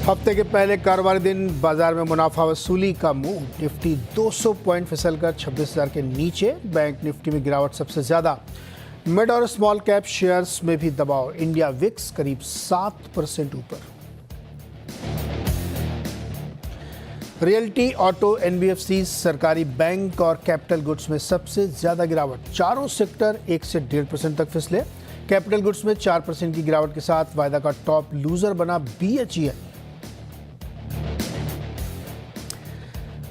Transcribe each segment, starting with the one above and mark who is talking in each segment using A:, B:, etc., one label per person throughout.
A: हफ्ते के पहले कारोबारी दिन बाजार में मुनाफा वसूली का मूव। निफ्टी 200 पॉइंट फिसलकर 26,000 के नीचे। बैंक निफ्टी में गिरावट सबसे ज्यादा। मिड और स्मॉल कैप शेयर्स में भी दबाव। इंडिया विक्स करीब 7% ऊपर। रियल्टी, ऑटो, एनबीएफसी, सरकारी बैंक और कैपिटल गुड्स में सबसे ज्यादा गिरावट। चारों सेक्टर 1 से 1.5% तक फिसले। कैपिटल गुड्स में 4% की गिरावट के साथ वायदा का टॉप लूजर बना बीएचईएल।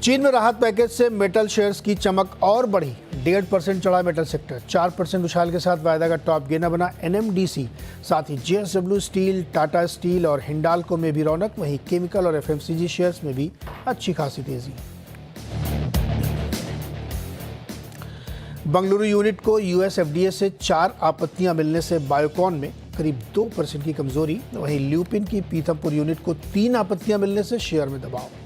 A: चीन में राहत पैकेज से मेटल शेयर्स की चमक और बढ़ी। 1.5% चढ़ा मेटल सेक्टर। 4% उछाल के साथ वायदा का टॉप गेनर बना एनएमडीसी। साथ ही जेएसडब्ल्यू स्टील, टाटा स्टील और हिंडाल्को में भी रौनक। वहीं केमिकल और एफएमसीजी शेयर्स में भी अच्छी खासी तेजी। बंगलुरु यूनिट को यूएस एफडीए से 4 आपत्तियां मिलने से बायोकॉन में करीब 2% की कमजोरी। वहीं ल्यूपिन की पीथमपुर यूनिट को 3 आपत्तियां मिलने से शेयर में दबाव।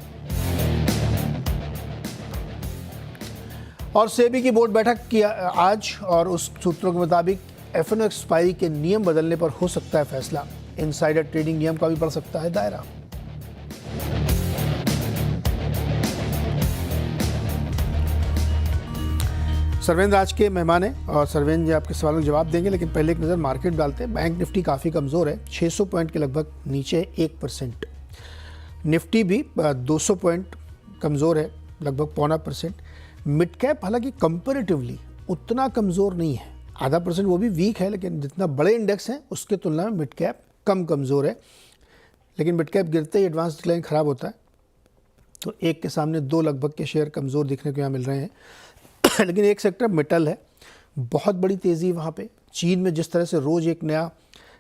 A: और सेबी की बोर्ड बैठक की आज, और उस सूत्रों के मुताबिक एफएनओ एक्सपायरी के नियम बदलने पर हो सकता है फैसला। इनसाइडर ट्रेडिंग नियम का भी बढ़ सकता है दायरा। सर्वेंद्र आज के मेहमान हैं और सर्वेंद्र जी आपके सवालों के जवाब देंगे, लेकिन पहले एक नज़र मार्केट डालते हैं। बैंक निफ्टी काफ़ी कमज़ोर है, 600 पॉइंट के लगभग नीचे 1%। निफ्टी भी 200 पॉइंट कमज़ोर है, लगभग 0.25%। मिड कैप हालांकि कंपैरेटिवली उतना कमज़ोर नहीं है, 0.5%, वो भी वीक है, लेकिन जितना बड़े इंडेक्स हैं उसके तुलना में मिड कैप कम कमज़ोर है। लेकिन मिड कैप गिरते ही एडवांस डिक्लाइन ख़राब होता है, तो एक के सामने 2 लगभग के शेयर कमज़ोर दिखने को यहाँ मिल रहे हैं। लेकिन एक सेक्टर मेटल है, बहुत बड़ी तेज़ी वहाँ पे। चीन में जिस तरह से रोज़ एक नया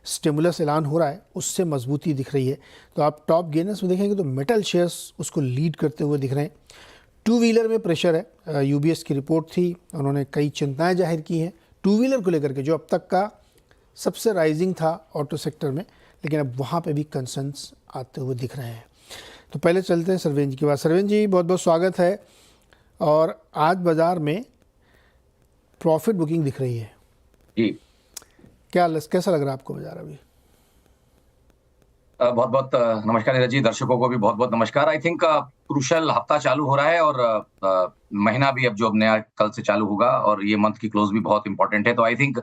A: स्टिमुलस ऐलान हो रहा है, उससे मजबूती दिख रही है। तो आप टॉप गेनर्स में देखेंगे तो मेटल शेयर्स उसको लीड करते हुए दिख रहे हैं। टू व्हीलर में प्रेशर है। यूबीएस की रिपोर्ट थी, उन्होंने कई चिंताएं जाहिर की हैं टू व्हीलर को लेकर के, जो अब तक का सबसे राइजिंग था ऑटो सेक्टर में, लेकिन अब वहाँ पे भी कंसर्न्स आते हुए दिख रहे हैं। तो पहले चलते हैं सर्वेंद्र जी की बात। सर्वेंद्र जी, बहुत बहुत स्वागत है। और आज बाज़ार में प्रॉफिट बुकिंग दिख रही है
B: जी।
A: कैसा लग रहा है आपको बाजार अभी?
B: बहुत बहुत नमस्कार नीरज जी, दर्शकों को भी बहुत बहुत नमस्कार। आई थिंक क्रूशल हफ्ता चालू हो रहा है और महीना भी अब नया कल से चालू होगा, और ये मंथ की क्लोज भी बहुत इंपॉर्टेंट है। तो आई थिंक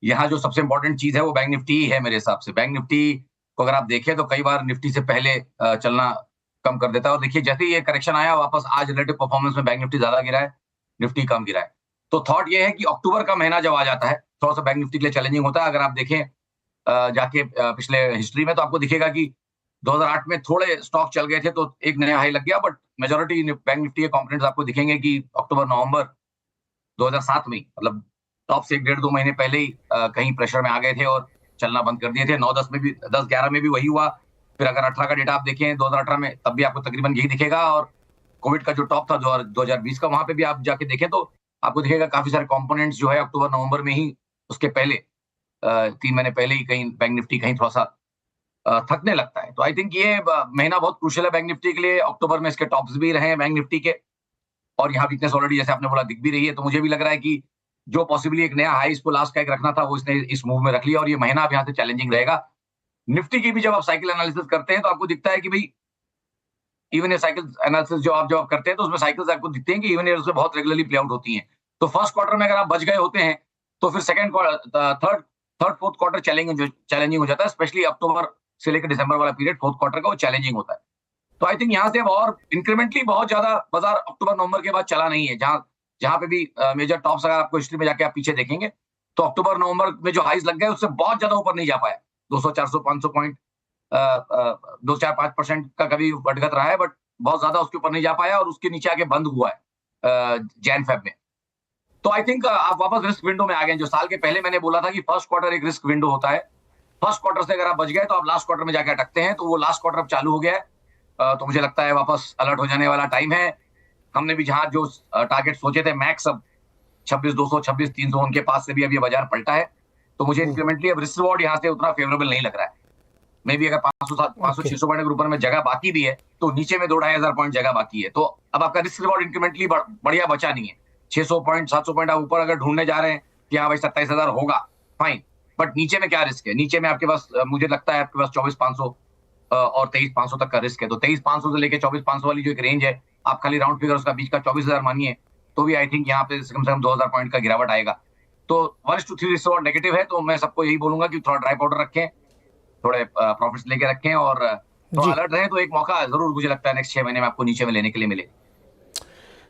B: यहाँ जो सबसे इंपॉर्टेंट चीज है वो बैंक निफ्टी ही है मेरे हिसाब से। बैंक निफ्टी को अगर आप देखें तो कई बार निफ्टी से पहले चलना कम कर देता है, और देखिए जैसे ही ये करेक्शन आया वापस, आज रिलेटिव परफॉर्मेंस में बैंक निफ्टी ज्यादा गिरा है, निफ्टी कम गिरा है। तो थॉट ये है कि अक्टूबर का महीना जब आ जाता है थोड़ा सा बैंक निफ्टी के लिए चैलेंजिंग होता है। अगर आप देखें जाके पिछले हिस्ट्री में, तो आपको दिखेगा कि 2008 में थोड़े स्टॉक चल गए थे तो एक नया हाई लग गया, बट मेजॉरिटी बैंक निफ्टी के कंपोनेंट्स आपको दिखेंगे कि अक्टूबर नवंबर 2007 में, मतलब टॉप से 1.5-2 महीने पहले ही कहीं प्रेशर में आ गए थे और चलना बंद कर दिए थे। 9-10 में भी, 10-11 में भी वही हुआ। फिर अगर 18 का डेटा आप देखें 2018 में, तब भी आपको तकरीबन यही दिखेगा। और कोविड का जो टॉप था 2020 का, वहां पे भी आप जाके देखें तो आपको दिखेगा काफी सारे कंपोनेंट्स जो है अक्टूबर नवंबर में ही, उसके पहले 3 महीने पहले ही कहीं बैंक निफ्टी कहीं थोड़ा सा थकने लगता है। तो आई थिंक ये महीना बहुत क्रूशियल है बैंक निफ्टी के लिए। अक्टूबर में इसके टॉप्स भी रहे हैं बैंक निफ्टी के, और यहाँ वीकनेस ऑलरेडी जैसे आपने बोला दिख भी रही है। तो मुझे भी लग रहा है कि जो पॉसिबली एक नया हाई इसको लास्ट का एक रखना था, वो इसने इस मूव में रख लिया, और ये महीना अब यहाँ से चैलेंजिंग रहेगा। निफ्टी की भी जब आप साइकिल एनालिसिस करते हैं तो आपको दिखता है कि भाई इवन साइकिल एनालिसिस जो आप करते हैं तो उसमें साइकिल्स आपको दिखते हैं कि इवन उसमें बहुत रेगुलरली प्ले आउट होती हैं। तो फर्स्ट क्वार्टर में अगर आप बच गए होते हैं तो फिर second third fourth quarter challenging हो जाता है, स्पेशली अक्टूबर से लेकर दिसंबर वाला पीरियड फोर्थ क्वार्टर का वो चैलेंजिंग होता है। तो आई थिंक यहाँ से अब और इंक्रीमेंटली बहुत ज्यादा बाजार अक्टूबर नवंबर के बाद चला नहीं है। जहां पे भी मेजर टॉप्स अगर आपको हिस्ट्री में जाके आप पीछे देखेंगे तो अक्टूबर नवंबर में जो हाइज लग गए उससे बहुत ज्यादा ऊपर नहीं जा पाया। 200, 400, 500 पॉइंट 2-4-5% का कभी बढ़गत रहा है, बट बहुत ज्यादा उसके ऊपर नहीं जा पाया, और उसके नीचे आके बंद हुआ है जैन फेब में। तो आई थिंक आप वापस रिस्क विंडो में आ गए। जो साल के पहले मैंने बोला था कि फर्स्ट क्वार्टर एक रिस्क विंडो होता है, फर्स्ट क्वार्टर से अगर आप बच गए तो आप लास्ट क्वार्टर में जाकर अटकते हैं। तो वो लास्ट क्वार्टर अब चालू हो गया है, तो मुझे लगता है वापस अलर्ट हो जाने वाला टाइम है। हमने भी जहां जो टारगेट सोचे थे मैक्स, अब 26,200, 26,300 उनके पास से भी अब ये बाजार पलटा है। तो मुझे इंक्रीमेंटली अब रिस्क रिवॉर्ड यहाँ से उतना फेवरेबल नहीं लग रहा है। मे भी अगर 500-600 पॉइंट के ऊपर में जगह बाकी भी है तो नीचे में 2-2,500 पॉइंट जगह बाकी है। तो अब आपका रिस्क रिवॉर्ड इंक्रीमेंटली बढ़िया बचा नहीं है। 600 पॉइंट 700 पॉइंट आप ऊपर अगर ढूंढने जा रहे हैं कि हाँ भाई 27,000 होगा, फाइन, बट नीचे में क्या रिस्क है? नीचे में आपके पास मुझे लगता है आपके पास 24,500 और 23,500 तक का रिस्क है। तो 23,500 से लेके 24,500 वाली जो एक रेंज है, आप खाली राउंड फिगर उसका बीच का 24,000 मानिए, तो भी आई थिंक यहाँ पे कम से कम 2,000 पॉइंट का गिरावट आएगा। तो 1:3 रिस्क और नेगेटिव है, तो मैं सबको यही बोलूंगा कि थोड़ा ड्राई पाउडर रखें, थोड़े प्रॉफिट्स लेके रखें और थोड़ा अलर्ट रहे, तो एक मौका जरूर मुझे लगता है नेक्स्ट 6 महीने में आपको नीचे में लेने के लिए मिले।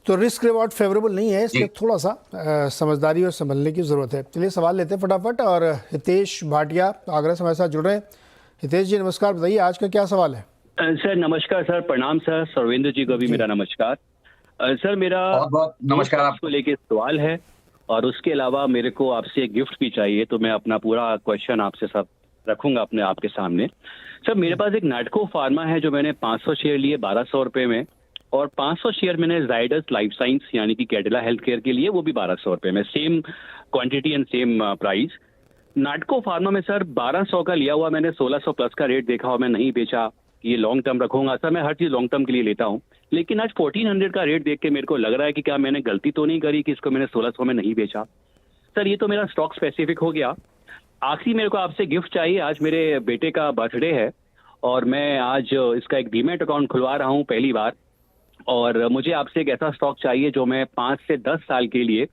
A: तो रिस्क रिवॉर्ड फेवरेबल नहीं है, इसलिए थोड़ा सा समझदारी और संभलने की ज़रूरत है। चलिए सवाल लेते हैं फटाफट। और हितेश भाटिया आगरा से हमारे साथ जुड़ रहे हैं। हितेश जी नमस्कार, बताइए आज का क्या सवाल है?
C: सर नमस्कार सर, प्रणाम सर। सर्वेंद्र जी को भी मेरा नमस्कार। सर मेरा
B: बहुत बहुत नमस्कार
C: आपको लेके सवाल है और उसके अलावा मेरे को आपसे एक गिफ्ट भी चाहिए, तो मैं अपना पूरा क्वेश्चन आपसे सब रखूंगा अपने आपके सामने। सर मेरे पास एक नाटको फार्मा है जो मैंने 500 शेयर लिए 1,200 रुपए में, और 500 शेयर मैंने जाइडस लाइफ साइंस यानी कि कैडिला हेल्थ केयर के लिए, वो भी 1,200 रुपए में, same quantity and same price. Natco pharma में सर 1,200 का लिया हुआ मैंने, 1,600 प्लस का रेट देखा और मैं नहीं बेचा। ये लॉन्ग टर्म रखूंगा सर, मैं हर चीज लॉन्ग टर्म के लिए लेता हूँ, लेकिन आज 1,400 का रेट देख के मेरे को लग रहा है कि क्या मैंने गलती तो नहीं करी कि इसको मैंने 1,600 में नहीं बेचा। सर ये तो मेरा स्टॉक स्पेसिफिक हो गया। आखिरी मेरे को आपसे गिफ्ट चाहिए। आज मेरे बेटे का बर्थडे है और मैं आज इसका एक डीमैट अकाउंट खुलवा रहा हूँ पहली बार, और मुझे आपसे एक ऐसा स्टॉक चाहिए जो मैं 5 से 10 साल के लिए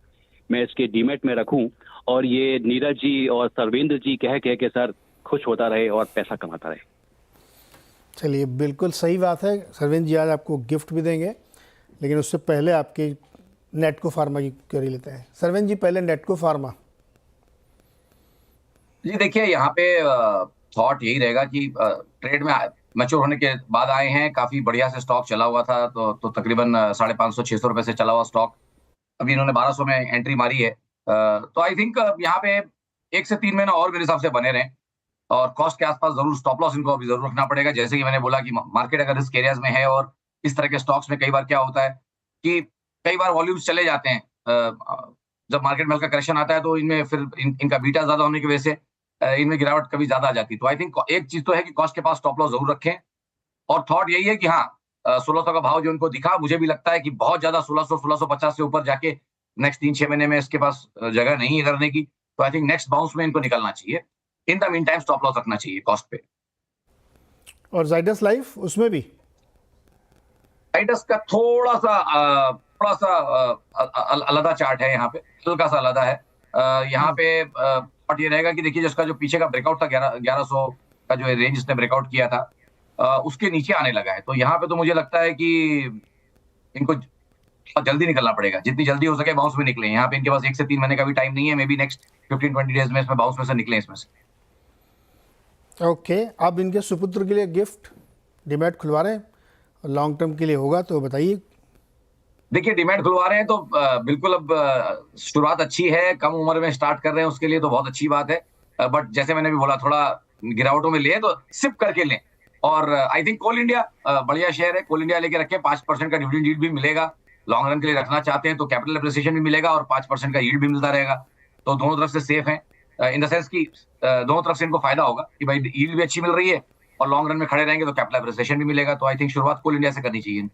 C: मैं इसके डीमैट में रखूं, और ये नीरज जी और सर्वेंद्र जी कह के सर खुश होता रहे और पैसा कमाता रहे।
A: चलिए बिल्कुल सही बात है। सर्वेंद्र जी आज आपको गिफ्ट भी देंगे, लेकिन उससे पहले आपकी नेटको फार्मा की क्वेरी लेते हैं। सर्वेंद्र जी पहले नेटको फार्मा।
B: जी देखिए, यहाँ पे थॉट यही रहेगा कि ट्रेड में मैच्योर होने के बाद आए हैं, काफी बढ़िया से स्टॉक चला हुआ था, तो तकरीबन 550-600 रुपए से चला हुआ स्टॉक, अभी इन्होंने 1,200 में एंट्री मारी है। तो आई थिंक यहाँ पे 1 से 3 महीना और मेरे हिसाब से बने रहें, और कॉस्ट के आसपास जरूर स्टॉप लॉस इनको अभी जरूर रखना पड़ेगा। जैसे कि मैंने बोला कि मार्केट अगर रिस्क एरियाज में है, और इस तरह के स्टॉक्स में कई बार क्या होता है कि कई बार वॉल्यूम्स चले जाते हैं, जब मार्केट में हल्का करेक्शन आता है तो इनमें फिर इनका बीटा ज्यादा होने की वजह से इनमें गिरावट कभी ज्यादा आ जाती है। तो आई थिंक एक चीज तो है कि कॉस्ट के पास स्टॉप लॉस जरूर रखें, और थॉट यही है कि हाँ 1,600 का भाव जो उनको दिखा, मुझे भी लगता है कि बहुत ज्यादा 1,600-1,650 से ऊपर जाके नेक्स्ट 3-6 महीने में इसके पास जगह नहीं है करने की। तो आई थिंक नेक्स्ट बाउंस में इनको निकलना चाहिए। In the mean time stop loss रखना चाहिए कॉस्ट पे।
A: और जाइडस लाइफ उसमें भी
B: जाइडस का थोड़ा सा अलग चार्ट है, यहाँ पे हल्का सा अलग है। यहाँ पे थॉट ये रहेगा कि देखिए जिसका जो पीछे का ब्रेकआउट था 1100 का जो रेंज इसने ब्रेकआउट किया था, उसके नीचे आने लगा है। तो यहाँ पे तो मुझे लगता है कि इनको जल्दी निकलना पड़ेगा, जितनी जल्दी हो सके बाउंस में निकले। यहाँ पे इनके पास 1 से 3 महीने का भी टाइम नहीं है, मे बी नेक्स्ट 15-20 डेज में इसमें बाउंस में से निकले इसमें से।
A: ओके। अब इनके सुपुत्र के लिए गिफ्ट डीमैट खुलवा रहे हैं, लॉन्ग टर्म के लिए होगा, तो बताइए।
B: देखिए डीमैट खुलवा रहे हैं तो बिल्कुल अब शुरुआत अच्छी है, कम उम्र में स्टार्ट कर रहे हैं, उसके लिए तो बहुत अच्छी बात है। बट जैसे मैंने भी बोला, थोड़ा गिरावटों में ले तो सिप करके लें। और आई थिंक कोल इंडिया बढ़िया शेयर है, कोल इंडिया लेके रखें। 5% का डिविडेंड यील्ड भी मिलेगा, लॉन्ग रन के लिए रखना चाहते हैं तो कैपिटल एप्रिसिएशन भी मिलेगा और 5% का यील्ड भी मिलता रहेगा। तो दोनों तरफ से सेफ है, इन द सेंस कि दोनों तरफ से इनको फायदा होगा कि भाई यील्ड भी अच्छी मिल रही है और लॉन्ग रन में खड़े रहेंगे तो कैपिटल एप्रिसिएशन भी मिलेगा। तो आई थिंक शुरुआत कोल इंडिया से करनी चाहिए,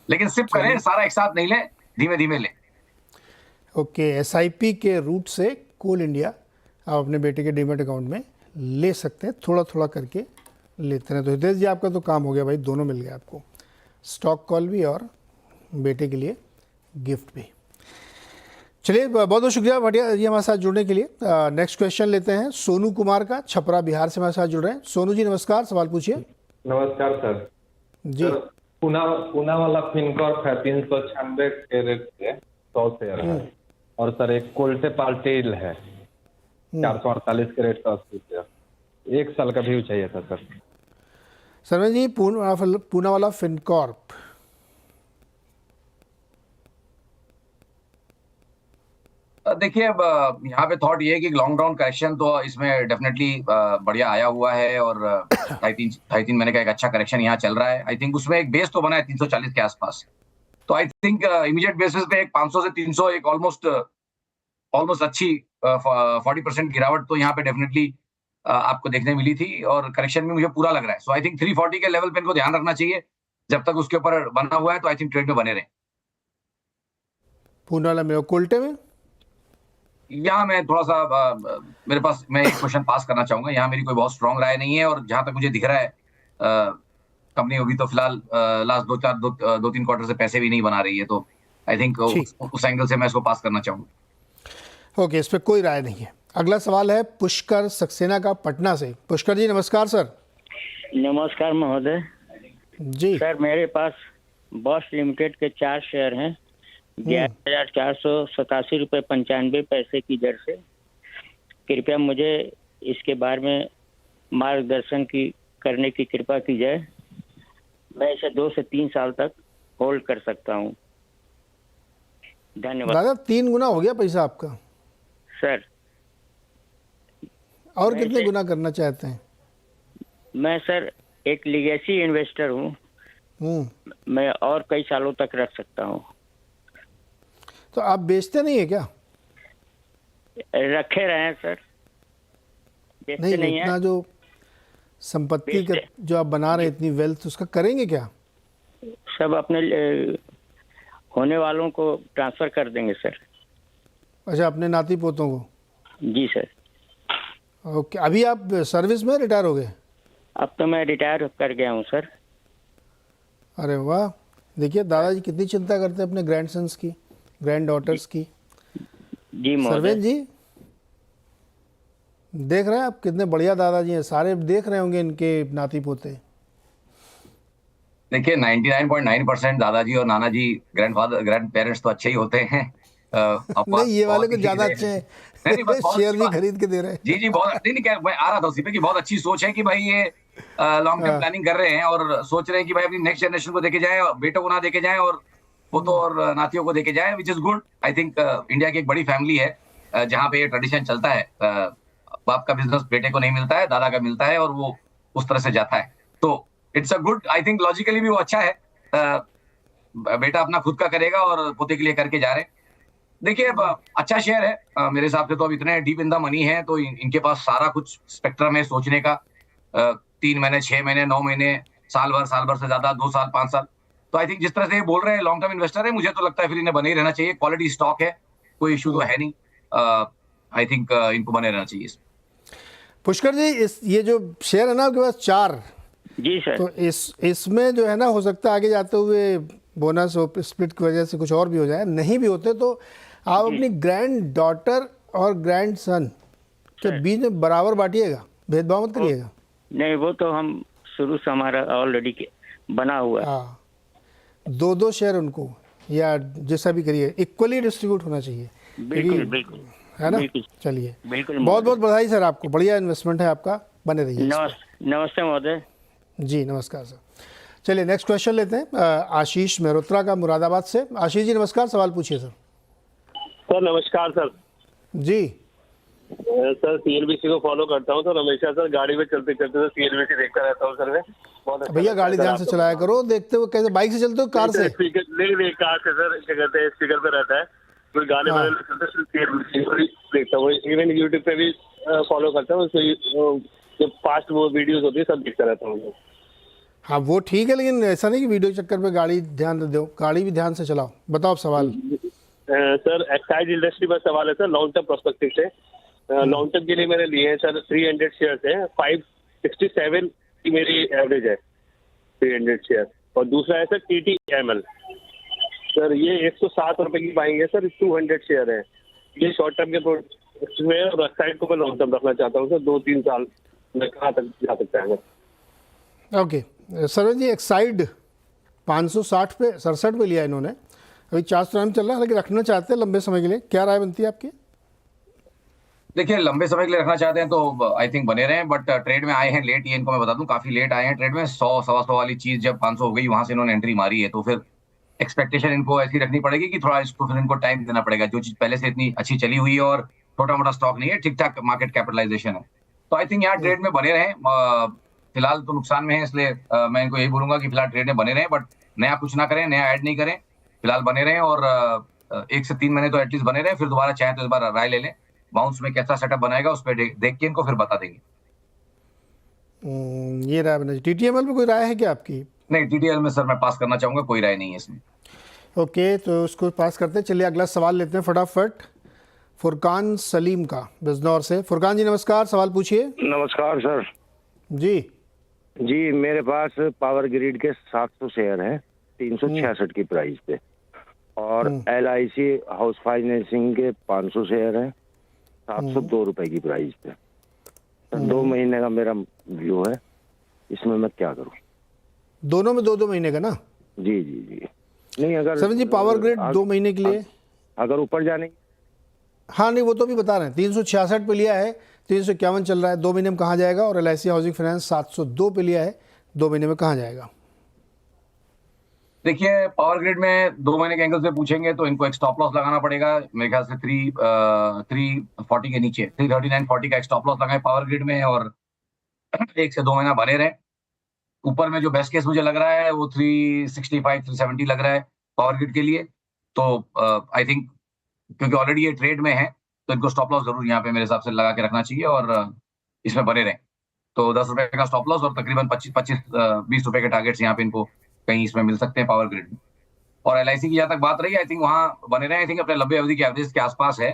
B: लेकिन सिप करें, सारा एक साथ नहीं लें, धीमे धीमे लें।
A: ओके। एसआईपी के रूट से कोल इंडिया आप अपने बेटे के डीमैट अकाउंट में ले सकते हैं, थोड़ा थोड़ा करके लेते हैं। तो हितेश जी आपका तो काम हो गया भाई, दोनों मिल गए आपको, स्टॉक कॉल भी और बेटे के लिए गिफ्ट भी। चलिए बहुत बहुत शुक्रिया भाटिया जी हमारे साथ जुड़ने के लिए। नेक्स्ट क्वेश्चन लेते हैं सोनू कुमार का, छपरा बिहार से हमारे साथ जुड़ रहे हैं। सोनू जी नमस्कार, सवाल पूछिए।
D: नमस्कार सर
A: जी।
D: पूना वाला फिनकॉर्प है 396 के रेट से 100 शेयर है, और सर एक कोल्टे पाल्टेल है 448 के रेट से 80 शेयर। 1 साल का व्यू चाहिए था सर।
A: सरवन जी पूना वाला फिनकॉर्प
B: देखिए अब यहाँ पे थॉट ये है कि लॉन्ग डाउन करेक्शन तो इसमें डेफिनेटली बढ़िया आया हुआ है, और 2.5-3 महीने का एक अच्छा करेक्शन यहाँ चल रहा है। आई थिंक उसमें एक बेस तो बना है 340 के आसपास। तो आई थिंक इमीडिएट बेसिस पे एक 500 से 300 एक ऑलमोस्ट अच्छी 40% गिरावट तो यहाँ पे डेफिनेटली आपको देखने मिली थी, और करेक्शन में मुझे पूरा लग रहा है। सो आई थिंक 340 के लेवल पे इनको ध्यान रखना चाहिए, जब तक उसके ऊपर बना हुआ है तो आई थिंक ट्रेड में बने रहे।
A: पूना वाला में, कोल्टे में
B: यहाँ मैं थोड़ा सा मैं एक क्वेश्चन पास करना चाहूंगा। यहाँ मेरी कोई बहुत स्ट्रॉन्ग राय नहीं है, और जहां तक मुझे दिख रहा है कंपनी अभी तो फिलहाल लास्ट दो तीन क्वार्टर से पैसे भी नहीं बना रही है, तो आई थिंक उस एंगल से मैं इसको पास करना चाहूँगा।
A: ओके, इस पर कोई राय नहीं है। अगला सवाल है पुष्कर सक्सेना का पटना से। पुष्कर जी नमस्कार सर।
E: नमस्कार महोदय
A: जी
E: सर, मेरे पास बॉश लिमिटेड के 4 शेयर हैं 11,487.95 की दर से। कृपया मुझे इसके बारे में मार्गदर्शन करने की कृपा की जाए। मैं इसे 2 से 3 साल तक होल्ड कर सकता हूँ। धन्यवाद।
A: दादा 3 गुना हो गया पैसा आपका।
E: सर
A: और कितने गुना करना चाहते हैं?
E: मैं सर एक लीगेसी इन्वेस्टर हूँ, मैं और कई सालों तक रख सकता हूँ।
A: तो आप बेचते नहीं है क्या?
E: रखे रहे हैं सर, बेचते नहीं
A: इतना
E: है।
A: जो संपत्ति का जो आप बना रहे हैं, इतनी वेल्थ, उसका करेंगे क्या?
E: सब अपने होने वालों को ट्रांसफर कर देंगे सर।
A: अच्छा, अपने नाती पोतों को?
E: जी सर।
A: ओके, अभी आप सर्विस में रिटायर हो गए?
E: अब तो मैं रिटायर कर गया हूँ सर।
A: अरे वाह, देखिए दादाजी कितनी चिंता करते हैं अपने ग्रैंड सन्स की, ग्रैंड डॉटर्स की।
E: जी महोदय।
A: सरवेन जी देख रहे हैं आप कितने बढ़िया दादाजी हैं, सारे देख रहे होंगे इनके नाती पोते।
B: देखिए 99.9% दादाजी और नाना जी ग्रैंड पेरेंट्स तो अच्छे ही होते हैं।
A: नहीं, ये वाले को ज्यादा अच्छे हैं। शेयर भी खरीद के दे रहे हैं।
B: जी जी, बहुत नहीं क्या मैं आ रहा था उसी पे कि बहुत अच्छी सोच है कि भाई ये लॉन्ग टर्म प्लानिंग कर रहे हैं और सोच रहे हैं कि भाई अपनी नेक्स्ट जनरेशन को देके जाए, बेटों को ना देके जाए और पोतों और नातियों को देके जाए, which is good. I think India की एक बड़ी फैमिली है जहाँ पे ये ट्रेडिशन चलता है। बाप का बिजनेस बेटे को नहीं मिलता है, दादा का मिलता है और वो उस तरह से जाता है, तो it's a good. I think logically भी वो अच्छा है। बेटा अपना खुद का करेगा और पोते के लिए करके जा रहे हैं। देखिए अच्छा शेयर है मेरे हिसाब से। तो अब इतने डीप इन द मनी है तो इनके पास सारा कुछ स्पेक्ट्रम है सोचने का। 3 महीने, 6 महीने, 9 महीने, साल भर से ज्यादा, 2 साल, 5 साल। तो आई थिंक जिस तरह से ये बोल रहे हैं लॉन्ग टर्म इन्वेस्टर है, मुझे तो लगता है फिर इन्हें बने ही रहना चाहिए। क्वालिटी स्टॉक है, कोई इशू तो है नहीं। आई थिंक इनको बने रहना चाहिए।
A: पुष्कर जी, ये जो शेयर है ना आपके पास 4,
E: जी सर,
A: तो इसमें जो है ना, हो सकता है आगे जाते हुए बोनस और स्प्लिट की वजह से कुछ और भी हो जाए। नहीं भी होते तो आप अपनी ग्रैंड डॉटर और ग्रैंड सन के बीच में बराबर बांटिएगा, भेदभाव मत करिएगा।
E: नहीं वो तो हम शुरू से हमारा ऑलरेडी बना हुआ है।
A: हाँ, 2-2 शेयर उनको या जैसा भी करिए, इक्वली डिस्ट्रीब्यूट होना चाहिए।
E: बिल्कुल बिल्कुल,
A: है ना?
E: बिल्कुल।
A: चलिए,
E: बिल्कुल।
A: बहुत बहुत बधाई सर आपको, बढ़िया इन्वेस्टमेंट है आपका, बने रहिए।
E: नमस्ते महोदय।
A: जी नमस्कार सर। चलिए नेक्स्ट क्वेश्चन लेते हैं आशीष मेहरोत्रा का मुरादाबाद से। आशीष जी नमस्कार, सवाल पूछिए सर।
F: सर नमस्कार सर।
A: जी
F: सर सीएनबीसी को फॉलो करता हूँ सर हमेशा। सर गाड़ी में चलते चलते सर सीएनबीसी देखता रहता हूँ सर मैं। बहुत अच्छा
A: भैया गाड़ी ध्यान से चलाया करो, देखते हुए। कैसे, बाइक से चलते हो कार से?
F: स्पीकर नहीं कार से सर, क्या कहते हैं स्पीकर पे रहता है, कोई गाने वाले देखता हूँ। इवन यूट्यूब पे भी फॉलो करता हूँ, जो फास्ट वो वीडियोस होती है सब देखता रहता हूँ।
A: हाँ वो ठीक है, लेकिन ऐसा नहीं कि वीडियो के चक्कर पे गाड़ी ध्यान दे दो, गाड़ी भी ध्यान से चलाओ। बताओ अब सवाल।
F: सर एक्साइज इंडस्ट्री पर सवाल है सर, लॉन्ग टर्म प्रोस्पेक्टिव से। लॉन्ग टर्म के लिए मैंने लिए हैं सर 300 शेयर है, 567 की मेरी एवरेज है 300 शेयर। और दूसरा है सर TTML सर, ये 107 रुपए की बाइंग है सर, 200 शेयर है। ये शॉर्ट टर्म के में और एक्साइड को मैं लॉन्ग टर्म रखना चाहता हूँ सर, 2-3 साल में कहाँ तक जा सकता है।
A: ओके सरवन जी, एक्साइड 560 पे 67 पे लिया इन्होंने, अभी 400 में चल रहा है, लेकिन रखना चाहते हैं लंबे समय के लिए। क्या राय बनती है आपकी?
B: देखिए लंबे समय के लिए रखना चाहते हैं तो आई थिंक बने रहे हैं, बट ट्रेड में आए हैं लेट। ये इनको मैं बता दूं काफी लेट आए हैं ट्रेड में। 100-125 वाली चीज जब 500 हो गई वहां से इन्होंने एंट्री मारी है, तो फिर एक्सपेक्टेशन इनको ऐसी रखनी पड़ेगी कि थोड़ा इसको फिर इनको टाइम देना पड़ेगा। जो चीज पहले से इतनी अच्छी चली हुई है और छोटा मोटा स्टॉक नहीं है, ठीक ठाक मार्केट कैपिटलाइजेशन है, तो आई थिंक यहाँ ट्रेड में बने रहे। फिलहाल तो नुकसान में है, इसलिए मैं इनको यही बोलूंगा कि फिलहाल ट्रेड में बने रहे, बट नया कुछ ना करें, नया ऐड नहीं करें, फिलहाल बने रहे। और 1 से 3 महीने तो एटलीस्ट बने रहे, फिर दोबारा चाहे तो इस बार राय ले लें। बाउंस में कैसा सेटअप बनाएगा उस पर देख के इनको फिर बता देंगे।
A: ये राय बना। TTML पे कोई राय है क्या आपकी?
B: नहीं, TTL में सर मैं पास करना चाहूंगा, कोई राय नहीं है इसमें।
A: ओके, तो उसको पास करते हैं। चलिए अगला सवाल लेते हैं फटाफट, फुरकान सलीम का बिजनौर से। फुरकान जी नमस्कार, सवाल पूछिए।
G: नमस्कार सर।
A: जी
G: जी मेरे पास पावर ग्रिड के 700 शेयर हैं 366 की प्राइस पे, और LIC हाउस फाइनेंसिंग के 500 शेयर हैं 702 रुपए की प्राइस पे। तो 2 महीने का मेरा व्यू है, इसमें मैं क्या करूं?
A: दोनों में 2-2 महीने का ना?
G: जी जी जी। नहीं अगर
A: सरवीन जी पावर ग्रिड 2 महीने के लिए,
G: अगर ऊपर जाने,
A: हाँ नहीं वो तो भी बता रहे हैं 366 पे लिया है, 351 चल रहा है, 2 महीने में कहाँ जाएगा? और LIC हाउसिंग फाइनेंस 702 पे लिया है, 2 महीने में कहाँ जाएगा?
B: देखिए पावर ग्रिड में 2 महीने के एंगल से पूछेंगे तो इनको एक स्टॉप लॉस लगाना पड़ेगा मेरे ख्याल से 340 के नीचे, 339.40 का एक स्टॉप लॉस लगाए पावर ग्रिड में, और 1 से 2 महीना बने रहे। ऊपर में जो बेस्ट केस मुझे लग रहा है वो 365 370 लग रहा है पावर ग्रिड के लिए। तो आई थिंक क्योंकि ऑलरेडी ये ट्रेड में है तो इनको स्टॉप लॉस जरूर यहाँ पे मेरे हिसाब से लगा के रखना चाहिए और इसमें बने रहें। तो 10 रुपए का स्टॉप लॉस और तकरीबन 20 रुपए के टारगेट्स यहाँ पे इनको कहीं इसमें मिल सकते हैं पावर ग्रिड में। और LIC की जहाँ तक बात रही, आई थिंक वहाँ बने रहे, आई थिंक अपने लंबे अवधि के एवरेज के आसपास है।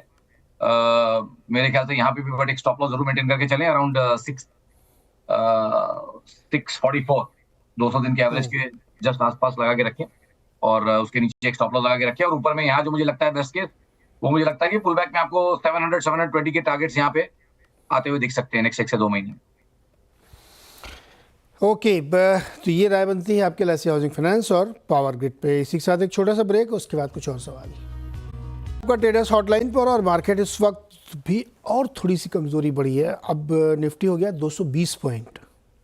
B: मेरे ख्याल से यहाँ पे भी बट एक स्टॉप लॉस जरूर मेंटेन करके चलें अराउंड 644, 200 दिन के एवरेज के जस्ट आसपास लगा के रखें और उसके नीचे एक स्टॉप लॉस लगा के रखें। और ऊपर में यहाँ जो मुझे लगता है बेस्ट केस, वो मुझे लगता है कि पुल बैक में आपको 700-720 के टारगेट्स यहाँ पे आते हुए दिख सकते हैं नेक्स्ट 1 से 2 महीने।
A: ओके, तो ये राय बनती है आपके LIC हाउसिंग फाइनेंस और पावर ग्रिड पे। इसी के साथ एक छोटा सा ब्रेक, उसके बाद कुछ और सवाल आपका ट्रेडर्स हॉटलाइन पर। और मार्केट इस वक्त भी और थोड़ी सी कमज़ोरी बढ़ी है। अब निफ्टी हो गया 220 पॉइंट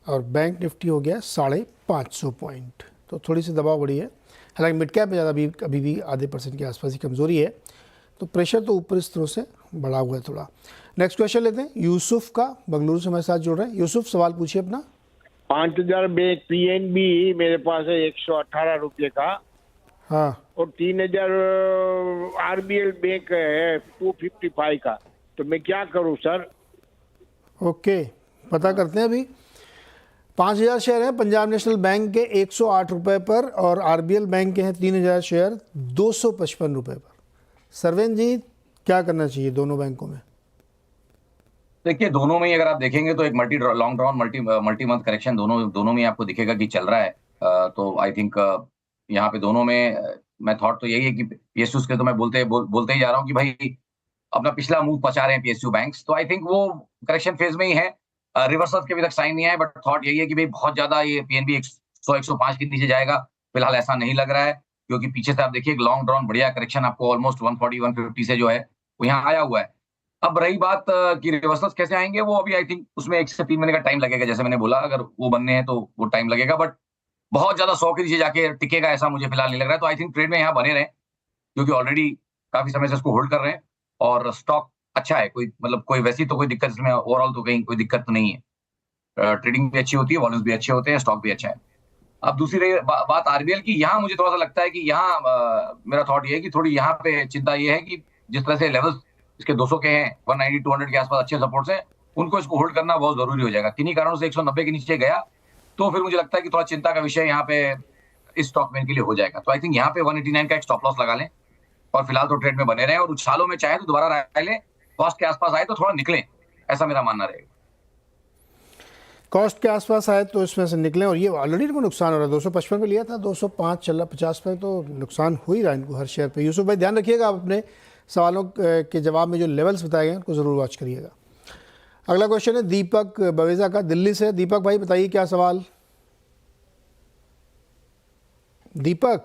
A: और बैंक निफ्टी हो गया 550 पॉइंट, तो थोड़ी सी दबाव बढ़ी है। हालांकि मिड कैप में ज़्यादा अभी भी आधे % के आसपास ही कमज़ोरी है, तो प्रेशर तो ऊपर इस तरह से बढ़ा हुआ है थोड़ा। नेक्स्ट क्वेश्चन लेते हैं यूसुफ का, बेंगलुरु से हमारे साथ जुड़ रहे हैं। यूसुफ सवाल पूछिए अपना।
H: 5000 बैंक PNB मेरे पास है 118 रुपये का,
A: हाँ,
H: और 3000 RBL बैंक है 255 का, तो मैं क्या करूं सर?
A: ओके, पता करते हैं अभी। 5000 शेयर हैं पंजाब नेशनल बैंक के 108 रुपये पर, और RBL बैंक के हैं 3000 शेयर 255 रुपये पर। सरवेन जी क्या करना चाहिए दोनों बैंकों में?
B: देखिए दोनों में ही अगर आप देखेंगे तो एक long drawn multi month correction दोनों में आपको दिखेगा कि चल रहा है। तो आई थिंक यहाँ पे दोनों में मैं थॉट तो यही है कि PSUs के तो मैं बोलते ही जा रहा हूँ कि भाई अपना पिछला मूव पचा रहे हैं PSU बैंक्स, तो आई थिंक वो करेक्शन फेज में ही है। रिवर्सल के अभी तक साइन नहीं आया, बट थॉट यही है कि भाई बहुत ज्यादा ये PNB 100-105 के नीचे जाएगा, फिलहाल ऐसा नहीं लग रहा है, क्योंकि पीछे से आप देखिए एक लॉन्ग ड्रॉन बढ़िया करेक्शन आपको ऑलमोस्ट 140-150 से जो है वो यहाँ आया हुआ है। अब रही बात कि रिवर्सल्स कैसे आएंगे, वो अभी आई थिंक उसमें 1 से 3 महीने का टाइम लगेगा, जैसे मैंने बोला, अगर वो बनने हैं तो वो टाइम लगेगा, बट बहुत ज्यादा 100 के नीचे जाके टिकेगा ऐसा मुझे फिलहाल नहीं लग रहा है। तो आई थिंक ट्रेड में यहाँ बने रहे, क्योंकि ऑलरेडी काफी समय से इसको होल्ड कर रहे हैं और स्टॉक अच्छा है, कोई वैसी तो कोई दिक्कत इसमें ओवरऑल तो कहीं कोई दिक्कत तो नहीं है। ट्रेडिंग भी अच्छी होती है, वॉल्यूम्स भी अच्छे होते हैं, स्टॉक भी अच्छा है। अब दूसरी रही बात RBL की, यहाँ मुझे थोड़ा सा लगता है कि यहाँ मेरा थॉट ये है कि थोड़ी यहाँ पे चिंता ये है कि जिस तरह से लेवल्स इसके 200 के हैं, 190-200 के आसपास अच्छे सपोर्ट्स हैं, उनको इसको होल्ड करना बहुत जरूरी हो जाएगा। किन्हीं कारणों से 190 के नीचे गया तो फिर मुझे लगता है कि थोड़ा चिंता का विषय यहाँ पे इस स्टॉक में इनके लिए हो जाएगा। तो आई थिंक यहाँ पे 189 का एक स्टॉप लॉस लगा लें और फिलहाल तो ट्रेड में बने रहें, और उछालों में चाहे तो दोबारा राय लें, कॉस्ट के आसपास आए तो थोड़ा निकलें, ऐसा मेरा मानना रहेगा।
A: कॉस्ट के आसपास आए तो इसमें से निकलें, और ये ऑलरेडी इनको नुकसान हो रहा है। 255 पे लिया था, 205 चल रहा, 50 पे तो नुकसान हो ही रहा है इनको हर शेयर पे। यूसुफ भाई ध्यान रखिएगा, आप अपने सवालों के जवाब में जो लेवल्स बताए गए हैं उनको ज़रूर वॉच करिएगा। अगला क्वेश्चन है दीपक बवेजा का, दिल्ली से। दीपक भाई बताइए क्या सवाल। दीपक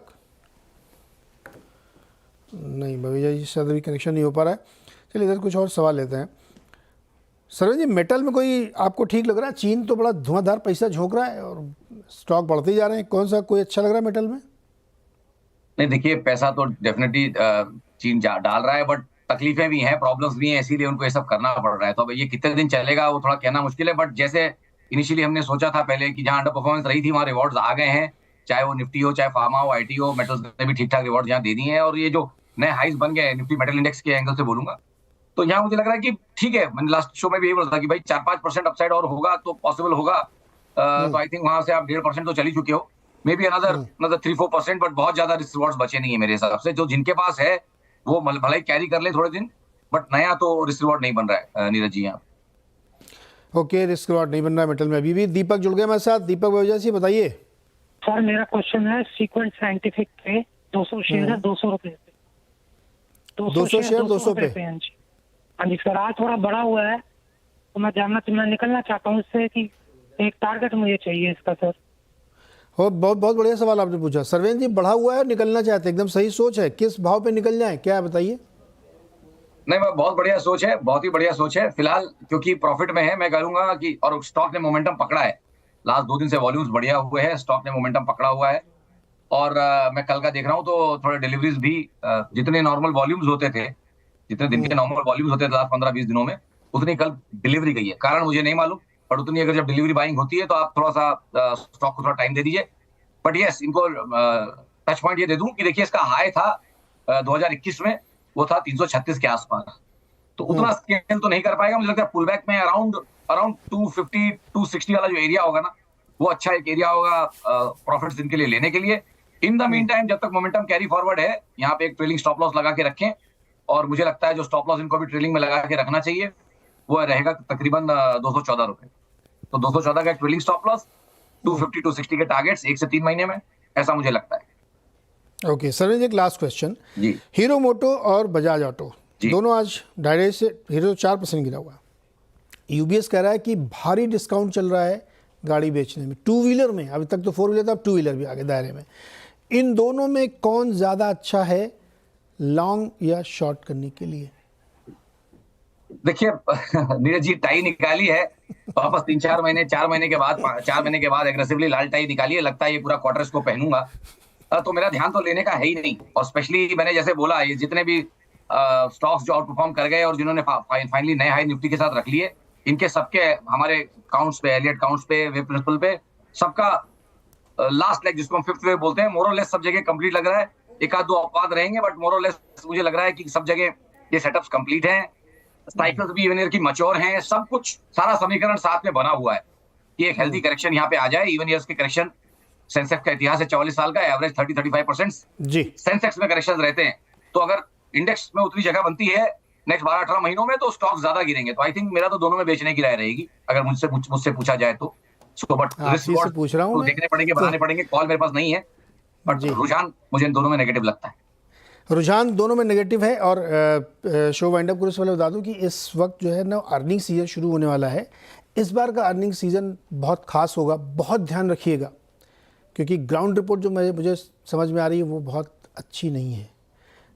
A: नहीं, बवेजा जी से अभी कनेक्शन नहीं हो पा रहा है। चलिए इधर कुछ और सवाल लेते हैं। सरवेन जी मेटल में कोई आपको ठीक लग रहा है? चीन तो बड़ा धुआंधार पैसा झोंक रहा है और स्टॉक बढ़ते ही जा रहे हैं, कौन सा कोई अच्छा लग रहा है मेटल में?
B: नहीं देखिए, पैसा तो डेफिनेटली चीन डाल रहा है, बट तकलीफें भी हैं, प्रॉब्लम्स भी हैं, इसीलिए उनको ये सब करना पड़ रहा है। तो अब ये कितने दिन चलेगा वो थोड़ा कहना मुश्किल है, बट जैसे इनिशियली हमने सोचा था पहले कि जहां अंडर परफॉर्मेंस रही थी वहां रिवॉर्ड्स आ गए हैं, चाहे वो निफ्टी हो, चाहे फार्मा हो, IT हो, मेटल्स ने भी ठीक ठाक रिवॉर्ड यहाँ दे दिए हैं, और ये जो नए हाइस बन गए निफ्टी मेटल इंडेक्स के एंगल से बोलूंगा, तो यहाँ मुझे लग रहा है कि ठीक है। मैंने लास्ट शो में भी यही बोला था कि भाई 4-5% अपसाइड और होगा तो पॉसिबल होगा। तो आई थिंक वहां से आप 1.5% तो चल ही चुके हो, मे बी अनदर 3-4%, बट बहुत ज्यादा रिस्क रिवॉर्ड्स बचे नहीं है मेरे हिसाब से। जो जिनके पास है वो भले ही कैरी कर ले थोड़े दिन, बट नया तो रिस्क रिवॉर्ड नहीं बन रहा है नीरज जी यहाँ।
A: ओके, रिस्क रिवॉर्ड नहीं बन रहा मेटल में अभी भी। दीपक जुड़ गए हमारे साथ। दीपक वजह से बताइए।
I: सर मेरा क्वेश्चन है सीक्वेंट साइंटिफिक पे 200 शेयर है 200 रुपए पे।
A: 200 शेयर 200 पे।
I: हाँ जी सर, आज थोड़ा बड़ा हुआ है तो मैं निकलना चाहता हूँ इससे कि एक टारगेट मुझे चाहिए इसका सर।
A: और बहुत बहुत बढ़िया सवाल आपने पूछा सरवेन जी। बढ़ा हुआ है, निकलना चाहते हैं, एकदम सही सोच है। किस भाव पे निकल जाए, क्या है बताइए।
B: नहीं, बहुत बढ़िया सोच है, बहुत ही बढ़िया सोच है। फिलहाल क्योंकि प्रॉफिट में है, मैं करूंगा कि और स्टॉक ने मोमेंटम पकड़ा है। लास्ट 2 दिन से वॉल्यूम्स बढ़िया हुए हैं, स्टॉक ने मोमेंटम पकड़ा हुआ है। और मैं कल का देख रहा हूँ तो थोड़े डिलीवरीज भी जितने नॉर्मल वॉल्यूम्स होते थे, जितने दिन के नॉर्मल वॉल्यूम्स होते थे लास्ट 15-20 दिनों में, उतनी कल डिलीवरी गई है। कारण मुझे नहीं मालूम, पर उतनी अगर जब डिलीवरी बाइंग होती है तो आप थोड़ा सा स्टॉक को थोड़ा टाइम दे दीजिए। बट यस, इनको टच पॉइंट ये दे दूं कि देखिए इसका हाई था 2021 में, वो था 336 के आसपास। तो उतना स्केल तो नहीं कर पाएगा। मुझे लगता है पुल बैक में अराउंड 250 260 वाला जो एरिया होगा ना, वो अच्छा एक एरिया होगा प्रॉफिट्स इनके लिए लेने के लिए। इन द मीन टाइम जब तक मोमेंटम कैरी फॉरवर्ड है, यहाँ पे एक ट्रेलिंग स्टॉप लॉस लगा के रखें। और मुझे लगता है जो स्टॉप लॉस इनको भी ट्रेलिंग में लगा के रखना चाहिए वो रहेगा तकरीबन 214 रुपए। तो 214 का एक ट्रेलिंग स्टॉप लॉस, 250 260 के टारगेट्स 1 से 3 महीने में, ऐसा मुझे लगता है।
A: ओके सरवेन जी, एक लास्ट क्वेश्चन
B: जी।
A: हीरो मोटो और बजाज ऑटो दोनों आज डायरेक्ट से हीरो 4% गिरा हुआ। यूबीएस कह रहा है कि भारी डिस्काउंट चल रहा है गाड़ी बेचने में, टू व्हीलर में। अभी तक तो 4 व्हीलर था, अब 2 व्हीलर भी आगे दायरे में। इन दोनों में कौन ज़्यादा अच्छा है लॉन्ग या शॉर्ट करने के लिए?
B: देखिए नीरज जी, टाई निकाली है वापस 4 महीने के बाद 4 महीने के बाद एग्रेसिवली लाल टाई निकाली है। लगता है ये पूरा क्वार्टर इसको पहनूंगा। तो मेरा ध्यान तो लेने का है ही नहीं। और स्पेशली मैंने जैसे बोला, ये जितने भी स्टॉक्स जो आउट परफॉर्म कर गए और जिन्होंने फाइनली नए हाई निफ्टी के साथ रख लिए, इनके सबके हमारे काउंट्स पे, एलियट काउंट्स पे, वेब प्रिंसिपल पे, सबका लास्ट लेग जिसको हम 5th वेव बोलते हैं, मोर और लेस सब जगह कंप्लीट लग रहा है। एक आध दो अपवाद रहेंगे, बट मोर और लेस मुझे लग रहा है कि सब जगह ये सेटअप्स कंप्लीट हैं। साइकिल्स भी इवन ईयर की मैच्योर हैं। सब कुछ, सारा समीकरण साथ में बना हुआ है कि एक हेल्दी करेक्शन यहाँ पे आ जाए। इवन ईयर्स के करेक्शन, सेंसेक्स का इतिहास है 44 साल का, एवरेज 30-35%
A: जी
B: सेंसेक्स में करेक्शन रहते हैं। तो अगर इंडेक्स में उतनी जगह बनती है नेक्स्ट 12-18 महीनों में, तो स्टॉक ज्यादा गिरेंगे। तो आई थिंक मेरा तो दोनों में बेचने की राय रहेगी अगर मुझसे पूछा जाए तो। सो बट
A: आपसे पूछ रहा हूँ
B: तो देखने पड़ेंगे, बनाने पड़ेंगे। कॉल मेरे पास नहीं है, बट रुझान मुझे इन दोनों में नेगेटिव लगता है।
A: रुझान दोनों में नेगेटिव है। और शो वाइंड अप करने से पहले बता दूं कि इस वक्त जो है ना अर्निंग सीजन शुरू होने वाला है। इस बार का अर्निंग सीजन बहुत खास होगा, बहुत ध्यान रखिएगा, क्योंकि ग्राउंड रिपोर्ट जो मुझे समझ में आ रही है वो बहुत अच्छी नहीं है।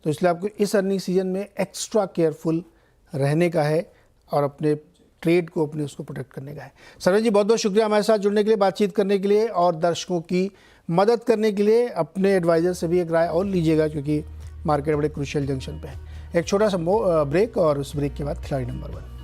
A: तो इसलिए आपको इस अर्निंग सीजन में एक्स्ट्रा केयरफुल रहने का है और अपने ट्रेड को, अपने उसको प्रोटेक्ट करने का है। सरवेन जी, बहुत बहुत शुक्रिया हमारे साथ जुड़ने के लिए, बातचीत करने के लिए और दर्शकों की मदद करने के लिए। अपने एडवाइज़र से भी एक राय और लीजिएगा, क्योंकि मार्केट बड़े क्रूशियल जंक्शन पे है। एक छोटा सा ब्रेक और उस ब्रेक के बाद खिलाड़ी नंबर 1।